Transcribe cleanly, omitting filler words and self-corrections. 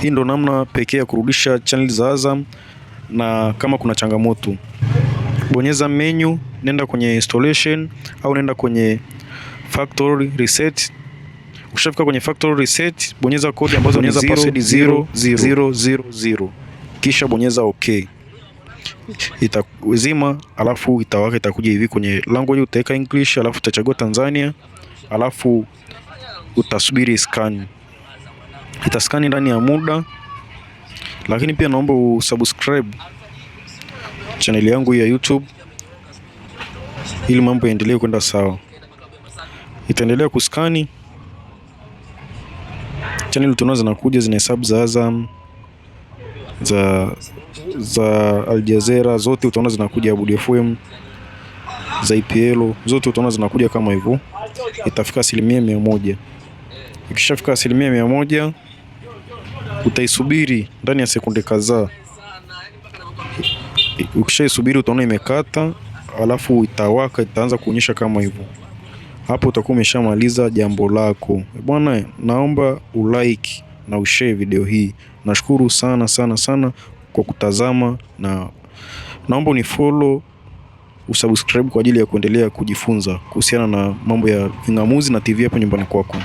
Hii ndo namna pekee ya kurudisha channel za Azam, na kama kuna changamoto, bonyeza menu, nenda kwenye installation au nenda kwenye factory reset. Ukishafika kwenye factory reset, bonyeza kodi ambazo ni 0000, kisha bonyeza okay. Itazima, alafu itawaka, itakuja hivi kwenye language, utaweka English, alafu utachagua Tanzania, alafu utasubiri scan. Itaskani ndani ya muda, lakini pia naomba usubscribe channel yangu ya YouTube ili mambo yaendelee kwenda sawa. Itaendelea kuskani. Channel tunazo zinakuja, zinahesabu za Azam, za Al Jazeera, zote utaona zinakuja, Abudi FM, za IPL zote utaona zinakuja kama hivyo. Itafika 100%. Ikishafika 100%, utaisubiri ndani ya sekunde kadhaa. Ukishaisubiri utaona imekata, alafu itawaka, itaanza kuonyesha kama hivyo. Hapo utakuwa umeshamaliza jambo lako. Bwana, naomba ulike na ushare video hii. Nashukuru sana sana sana kwa kutazama, na naomba unifollow, usubscribe kwa ajili ya kuendelea kujifunza kuhusiana na mambo ya ving'amuzi na TV hapo nyumbani kwako.